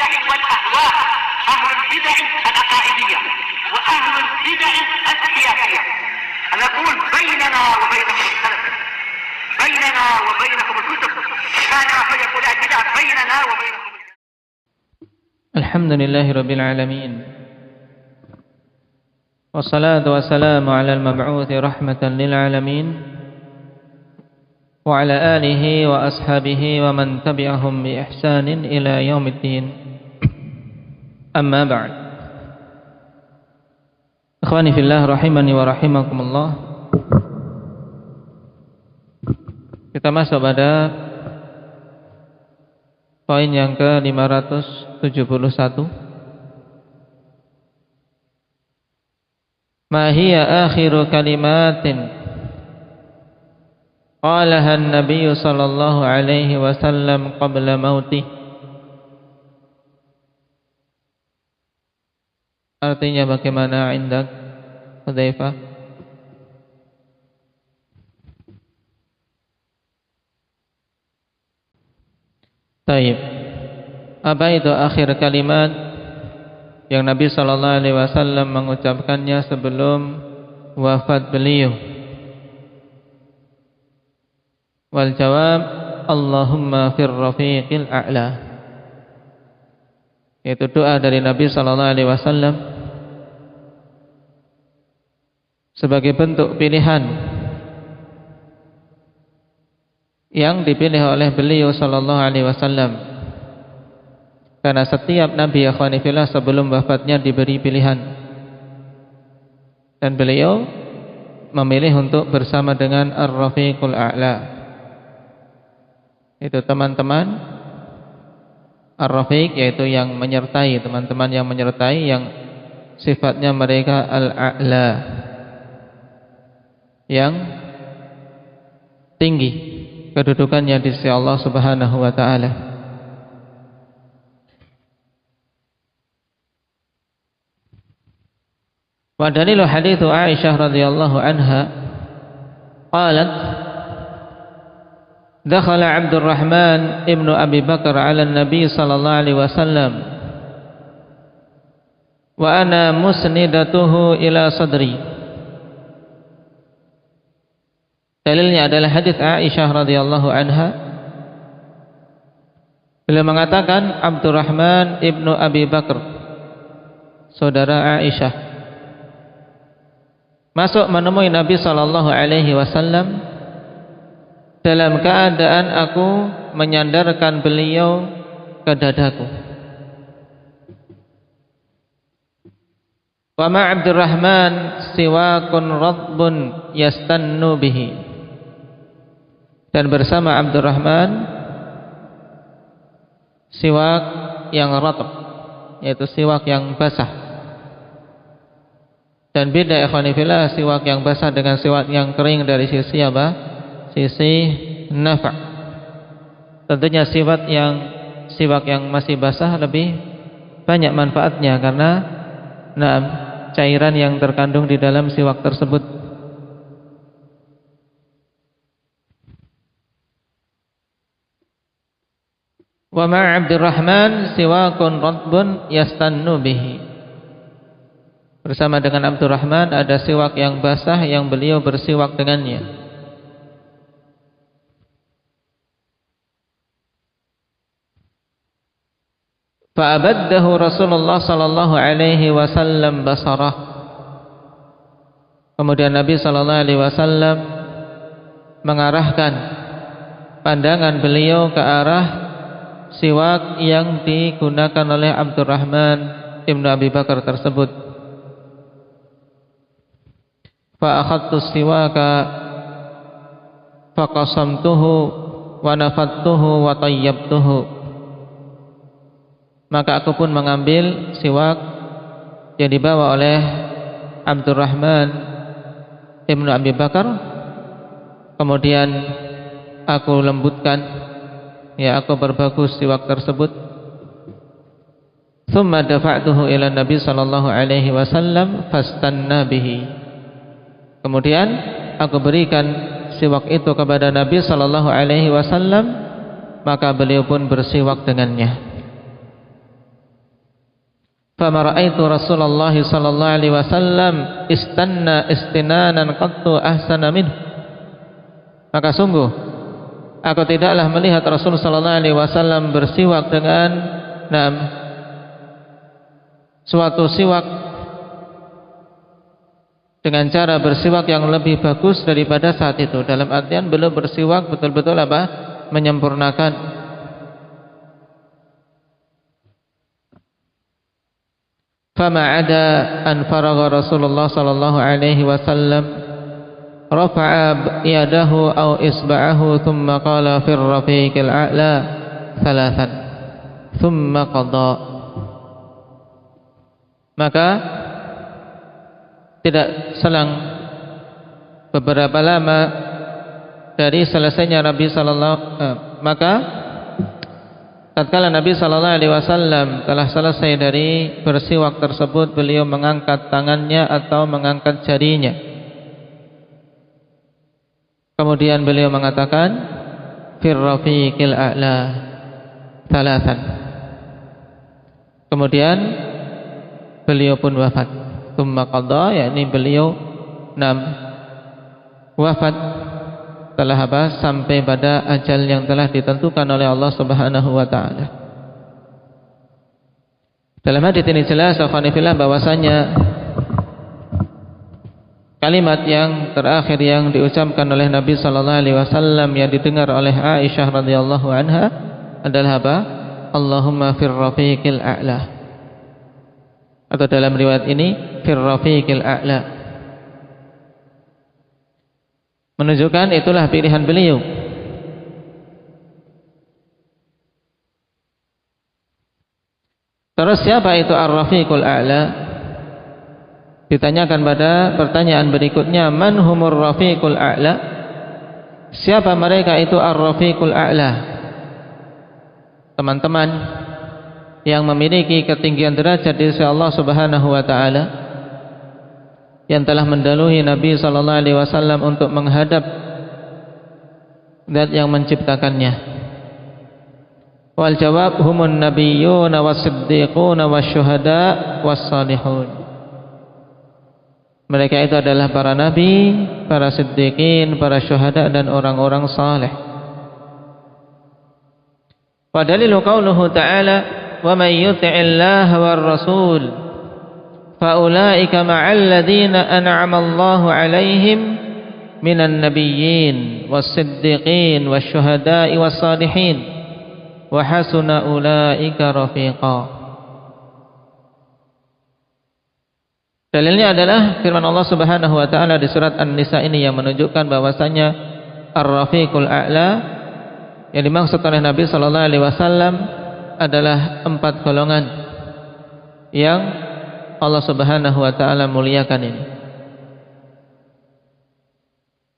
البدع والأهواء، أهل البدع العقائدية وأهل البدع السياسية. نقول بيننا وبينكم السلف، بيننا وبينكم الكتب، كان فيقول البدع بيننا وبينكم. الحمد لله رب العالمين، والصلاة والسلام على المبعوث رحمة للعالمين وعلى آله وأصحابه ومن تبعهم بإحسان إلى يوم الدين. أما بعد، ikhwani fillah rahimani wa rahimakumullah. Kita masuk pada poin yang ke-571. Ma hiya akhiru kalimatin qalaha an-nabiy sallallahu alaihi wasallam qabla mautih. Artinya bagaimana indak Hudzaifah? Taib. Apa itu akhir kalimat yang Nabi sallallahu alaihi wasallam mengucapkannya sebelum wafat beliau? Wal jawab, Allahumma fir rafiqil a'la. Itu doa dari Nabi sallallahu alaihi wasallam sebagai bentuk pilihan yang dipilih oleh beliau sallallahu alaihi wasallam. Karena setiap nabi akhwani fillah sebelum wafatnya diberi pilihan, dan beliau memilih untuk bersama dengan Ar-Rafiqul A'la. Itu teman-teman Ar-Rafiq, yaitu yang menyertai, teman-teman yang menyertai, yang sifatnya mereka Al-A'la, yang tinggi kedudukannya di sisi Allah Subhanahu wa taala. Wa dalilu hadits Aisyah radhiyallahu anha qalat dakhala Abdurrahman ibnu Abi Bakar 'ala an-nabi sallallahu alaihi wasallam wa ana musnidatuhu ila sadri. Dalilnya adalah hadits Aisyah radhiyallahu anha. Beliau mengatakan Abdurrahman ibnu Abi Bakar, saudara Aisyah, masuk menemui Nabi sallallahu alaihi wasallam dalam keadaan aku menyandarkan beliau ke dadaku. Wa ma Abdurrahman siwakun radbun yastannu bihi. Dan bersama Abdurrahman siwak yang ratb, yaitu siwak yang basah. Dan beda ikhwani fillah siwak yang basah dengan siwak yang kering dari sisi apa? Sisi nafa'. Tentunya siwak yang masih basah lebih banyak manfaatnya karena cairan yang terkandung di dalam siwak tersebut. Wa ma Abdurrahman siwakun radbun yastannu bihi. Bersama dengan Abdurrahman ada siwak yang basah yang beliau bersiwak dengannya. Fa'abaddahu Rasulullah sallallahu alaihi wasallam basarah. Kemudian Nabi sallallahu alaihi wasallam mengarahkan pandangan beliau ke arah siwak yang digunakan oleh Abdurrahman ibnu Abi Bakar tersebut. Fa akhadtu siwaka fa qasamtuhu wa nafattuhu wa tayyabtuhu. Maka aku pun mengambil siwak yang dibawa oleh Abdurrahman ibnu Abi Bakar, kemudian aku lembutkan, aku berbagus siwak tersebut. Thumma dafa'tuhu ila Nabi sallallahu alaihi wasallam fastanna bihi. Kemudian aku berikan siwak itu kepada Nabi sallallahu alaihi wasallam, maka beliau pun bersiwak dengannya. fama ra'aitu Rasulullah sallallahu alaihi wasallam istanna istinanan qattu ahsana minhu. Maka sungguh aku tidaklah melihat Rasul sallallahu alaihi wasallam bersiwak dengan suatu siwak dengan cara bersiwak yang lebih bagus daripada saat itu. Dalam artian beliau bersiwak betul-betul menyempurnakan. Fama ada an faragha Rasulullah sallallahu alaihi wasallam rafa'a yadahu aw isba'ahu thumma qala fir rafiqil a'la thalathan thumma qada. Maka tidak selang beberapa lama dari selesainya Nabi tatkala Nabi sallallahu alaihi wasallam telah selesai dari bersiwak tersebut, beliau mengangkat tangannya atau mengangkat jarinya. Kemudian beliau mengatakan fir rafiqil a'la thalathan. Kemudian beliau pun wafat. Tsumma qada, yakni beliau wafat telah sampai pada ajal yang telah ditentukan oleh Allah Subhanahu wa taala. Dalam hadis ini jelas akhwanifillah bahwasanya kalimat yang terakhir yang diucapkan oleh Nabi sallallahu alaihi wasallam yang didengar oleh Aisyah radhiyallahu anha adalah Allahumma fir rafiqil a'la. Atau dalam riwayat ini fir rafiqil a'la, menunjukkan itulah pilihan beliau. Terus siapa itu ar-rafiqul a'la? Ditanyakan pada pertanyaan berikutnya, man humur rafiqul a'la? Siapa mereka itu ar-rafiqul a'la? Teman-teman yang memiliki ketinggian derajat di sisi Allah Subhanahu wa taala, yang telah mendahului Nabi sallallahu alaihi wasallam untuk menghadap Zat yang menciptakannya. Wal jawab humun nabiyyuna was-siddiquna wasyuhada was-salihun. Mereka itu adalah para nabi, para siddiqin, para syuhada dan orang-orang saleh. Wa dalilu qauluhu ta'ala wa may yuti'illaha war rasul fa ulaika ma'al ladzina an'ama Allahu 'alaihim minan nabiyyin was-siddiqin wasyuhada'i was-salihin wa hasuna ulaika rafiqa. Dalilnya adalah firman Allah Subhanahu wa taala di surat An-Nisa ini yang menunjukkan bahwasanya Ar-Rafiqul A'la yang dimaksud oleh Nabi sallallahu alaihi wasallam adalah 4 golongan yang Allah Subhanahu wa taala muliakan ini.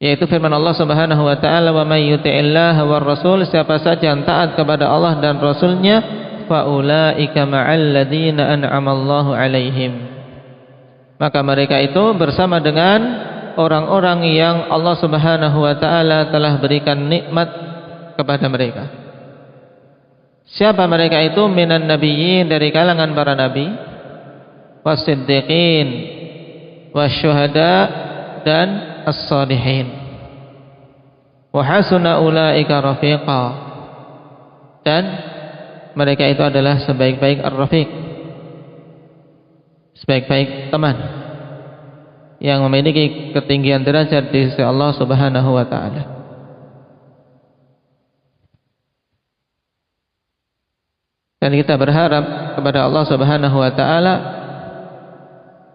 Yaitu firman Allah Subhanahu wa taala, "Wa may yuti'illaha war rasul," siapa saja yang taat kepada Allah dan Rasulnya, fa ulaika ma'al ladzina an'ama Allahu 'alaihim. Maka mereka itu bersama dengan orang-orang yang Allah Subhanahu wa taala telah berikan nikmat kepada mereka. Siapa mereka itu? Minan nabiyyin, dari kalangan para nabi, was-siddiqin, wasyuhada dan as-salihin. Wa hasuna ulaika rafiqa, dan mereka itu adalah sebaik-baik ar-rafiq, sebaik-baik teman yang memiliki ketinggian derajat di sisi Allah Subhanahu wa taala. Dan kita berharap kepada Allah Subhanahu wa taala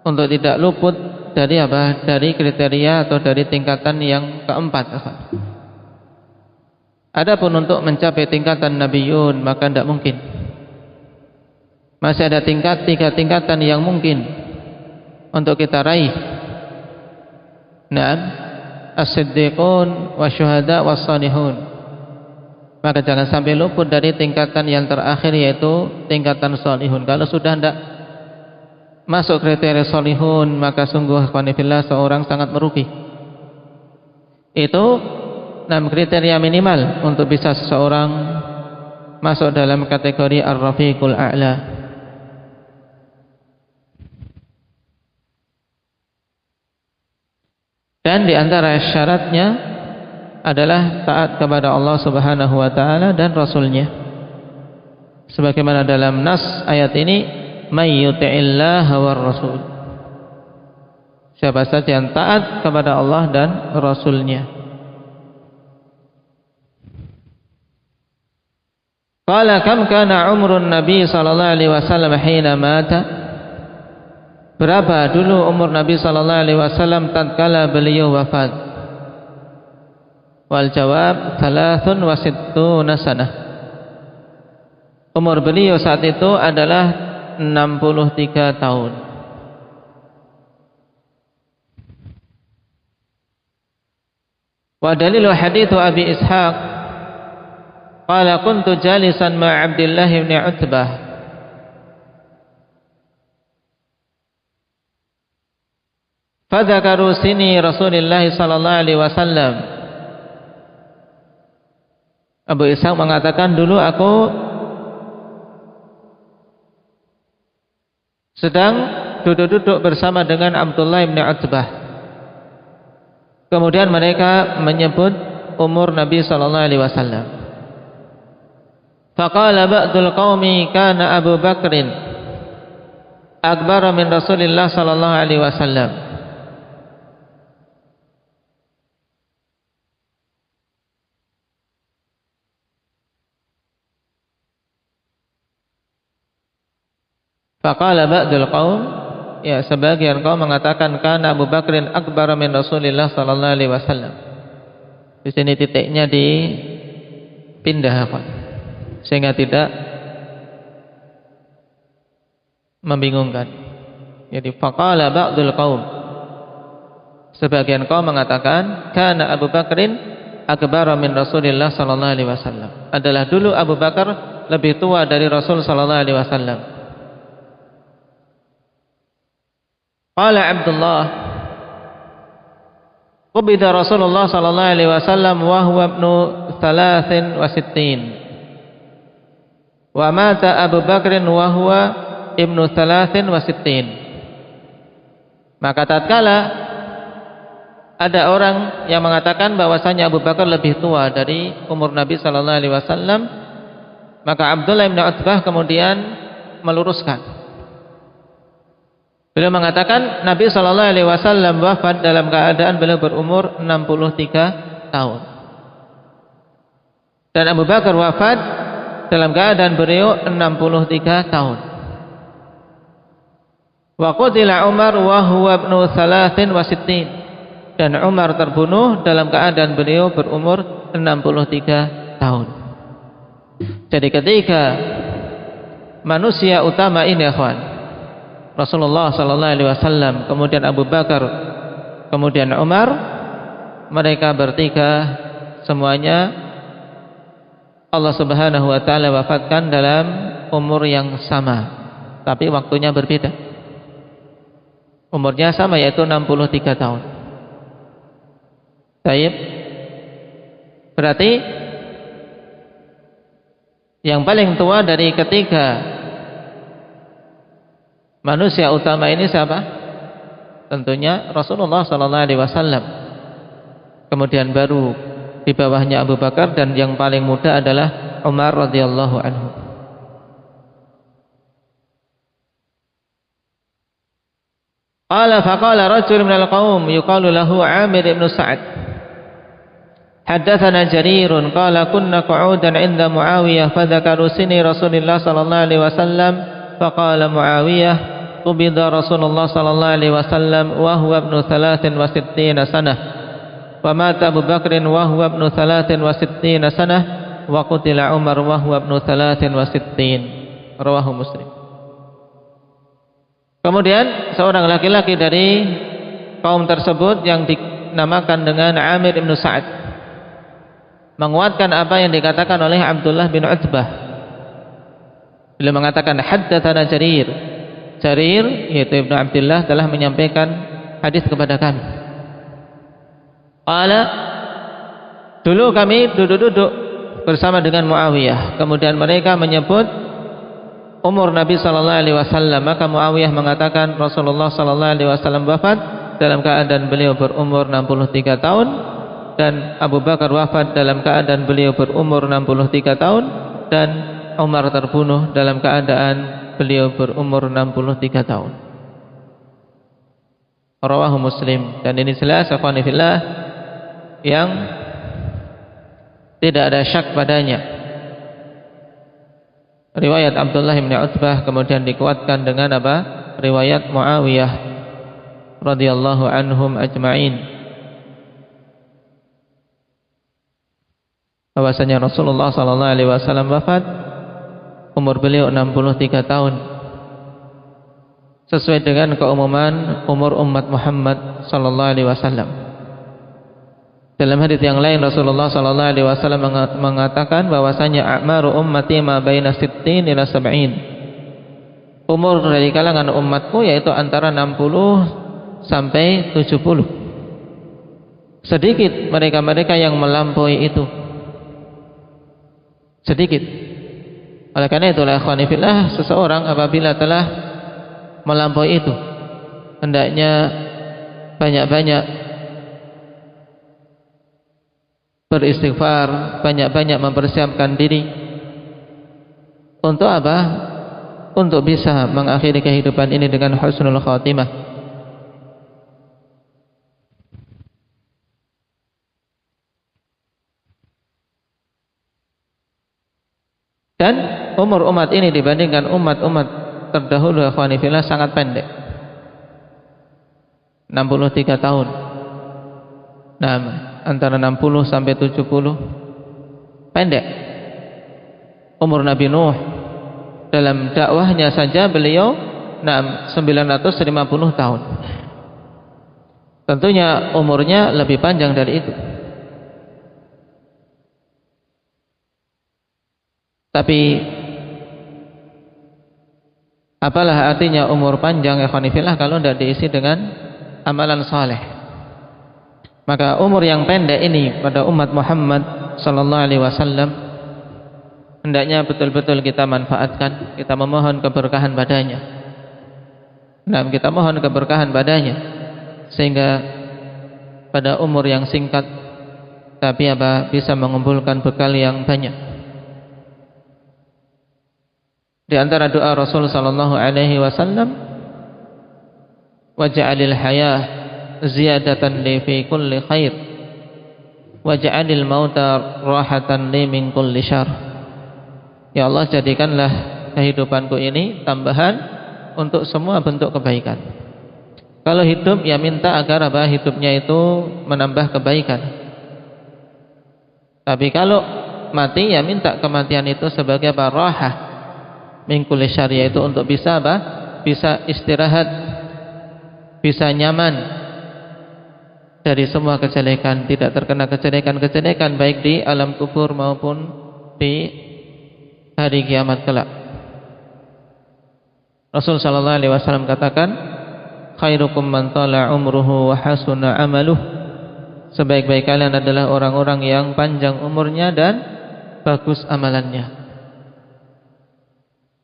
untuk tidak luput dari dari kriteria atau dari tingkatan yang keempat. Adapun untuk mencapai tingkatan nabiyun maka tidak mungkin. Masih ada 3 tingkatan yang mungkin untuk kita raih. As-siddiqun wasyuhada was-salihun. Maka jangan sampai luput dari tingkatan yang terakhir, yaitu tingkatan salihun. Kalau sudah tidak masuk kriteria salihun, maka sungguh qanifillah seorang sangat merugi. Itu 6 kriteria minimal untuk bisa seseorang masuk dalam kategori ar-rafiqul a'la. Dan di antara syaratnya adalah taat kepada Allah Subhanahu wa taala dan Rasulnya. Sebagaimana dalam nas ayat ini, may yuti'illaha war rasul. Siapa saja yang taat kepada Allah dan Rasulnya. Qala kam kana umrun Nabi sallallahu alaihi wasallam hina mata? Berapa dulu umur Nabi sallallahu alaihi wasallam tatkala beliau wafat? Wal jawab 63 sanah. Umur beliau saat itu adalah 63 tahun. Wa dalilu hadits Abi Ishaq qala kuntu jalisan ma Abdullah bin Utbah fadzakaru sini Rasulullah sallallahu alaihi wasallam. Abu Ishaq mengatakan, dulu aku sedang duduk-duduk bersama dengan Abdullah bin Utbah. Kemudian mereka menyebut umur Nabi sallallahu alaihi wasallam. Faqala ba'dul qaumi kana Abu Bakrin akbar min Rasulillah sallallahu alaihi wasallam. Faqala ba'dul qaum, ya sebagian kaum mengatakan kana Abu Bakrin akbar min Rasulillah sallallahu alaihi wasallam. Di sini titiknya dipindah sehingga tidak membingungkan. Jadi faqala ba'dul qaum, sebagian kaum mengatakan kana Abu Bakrin akbar min Rasulillah sallallahu alaihi wasallam. Adalah dulu Abu Bakar lebih tua dari Rasul sallallahu alaihi wasallam. Qala Abdullah qubida Rasulullah sallallahu alaihi wasallam wa huwa ibnu 63 wa mata Abu Bakrin wa huwa ibnu 63. Maka tatkala ada orang yang mengatakan bahwasanya Abu Bakar lebih tua dari umur Nabi sallallahu alaihi wasallam, maka Abdullah bin Utbah kemudian meluruskan. Beliau mengatakan Nabi sallallahu alaihi wasallam wafat dalam keadaan beliau berumur 63 tahun. Dan Abu Bakar wafat dalam keadaan beliau 63 tahun. Wa qutila Umar wa huwa ibnu 63. Dan Umar terbunuh dalam keadaan beliau berumur 63 tahun. Jadi ketika manusia utama ini ikhwan, Rasulullah sallallahu alaihi wasallam, kemudian Abu Bakar, kemudian Umar, mereka bertiga semuanya Allah Subhanahu wa taala wafatkan dalam umur yang sama, tapi waktunya berbeda. Umurnya sama, yaitu 63 tahun. Baik. Berarti yang paling tua dari ketiga manusia utama ini siapa? Tentunya Rasulullah sallallahu alaihi wasallam. Kemudian baru di bawahnya Abu Bakar, dan yang paling muda adalah Umar radhiyallahu anhu. Qala faqala rajul minal qaum yuqalu lahu Amir ibn Sa'ad. Haddatsana Jarirun qala kunna qu'udan 'inda Muawiyah fadzakaru sini Rasulillah sallallahu alaihi wasallam. Faqala Muawiyah qubida Rasulullah sallallahu alaihi wasallam wa huwa ibnu 63 sanah wa mata Abu Bakrin wa huwa ibnu 63 sanah wa qutila Umar wa huwa ibnu 63. Rawahu Muslim. Kemudian seorang laki-laki dari kaum tersebut yang dinamakan dengan Amir ibn Sa'ad menguatkan apa yang dikatakan oleh Abdullah bin Utbah. Beliau mengatakan haddatsana Jarir. Jarir yaitu Ibnu Abdullah telah menyampaikan hadis kepada kami. Qala, dulu kami duduk-duduk bersama dengan Muawiyah. Kemudian mereka menyebut umur Nabi sallallahu alaihi wasallam. Maka Muawiyah mengatakan Rasulullah sallallahu alaihi wasallam wafat dalam keadaan beliau berumur 63 tahun, dan Abu Bakar wafat dalam keadaan beliau berumur 63 tahun, dan Umar terbunuh dalam keadaan beliau berumur 63 tahun. Rawahu Muslim. Dan ini jelas akhwani fillah yang tidak ada syak padanya. Riwayat Abdullah bin Utbah kemudian dikuatkan dengan apa? Riwayat Muawiyah radhiyallahu anhum ajma'in, bahwasanya Rasulullah sallallahu alaihi wasallam wafat umur beliau 63 tahun, sesuai dengan keumuman umur umat Muhammad sallallahu alaihi wasallam. Dalam hadis yang lain Rasulullah sallallahu alaihi wasallam mengatakan bahwasanya a'maru ummati ma baina 60 ila 70. Umur dari kalangan umatku yaitu antara 60 sampai 70. Sedikit mereka-mereka yang melampaui itu. Sedikit. Oleh karena itulah ikhwani fillah, seseorang apabila telah melampaui itu hendaknya banyak-banyak beristighfar, banyak-banyak mempersiapkan diri untuk apa? Untuk bisa mengakhiri kehidupan ini dengan husnul khatimah. Dan umur umat ini dibandingkan umat-umat terdahulu ikhwani fillah sangat pendek. 63 tahun. Nah, antara 60 sampai 70 pendek. Umur Nabi Nuh dalam dakwahnya saja beliau 950 tahun. Tentunya umurnya lebih panjang dari itu. Tapi apalah artinya umur panjang ikhwani fillah kalau tidak diisi dengan amalan saleh? Maka umur yang pendek ini pada umat Muhammad sallallahu alaihi wasallam hendaknya betul-betul kita manfaatkan, kita memohon keberkahan padanya. Nah, kita mohon keberkahan padanya sehingga pada umur yang singkat tapi apa bisa mengumpulkan bekal yang banyak. Di antara doa Rasul sallallahu alaihi wasallam, waj'alil hayah ziyadatan li fi kulli khair waj'alil mauta rahatan li min kulli syarr. Ya Allah, jadikanlah kehidupanku ini tambahan untuk semua bentuk kebaikan. Kalau hidup ya minta agar apa? Hidupnya itu menambah kebaikan. Tapi kalau mati ya minta kematian itu sebagai apa? Rahah min kulli syarr, yaitu untuk bisa apa? Bisa istirahat, bisa nyaman dari semua kejelekan, tidak terkena kejelekan-kejelekan baik di alam kubur maupun di hari kiamat kelak. Rasul sallallahu alaihi wasallam katakan, khairukum man tala umruhu wa hasuna amaluh. Sebaik-baik kalian adalah orang-orang yang panjang umurnya dan bagus amalannya.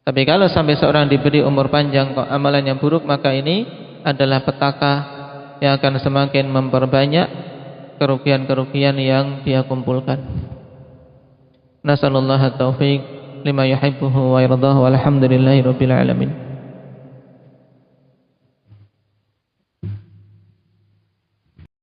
Tapi kalau sampai seorang diberi umur panjang kok amalannya buruk, maka ini adalah petaka yang akan semakin memperbanyak kerugian-kerugian yang dia kumpulkan. Nasallallahu at-taufiq lima yuhibbuhu wa yardahu, walhamdulillahi rabbil alamin.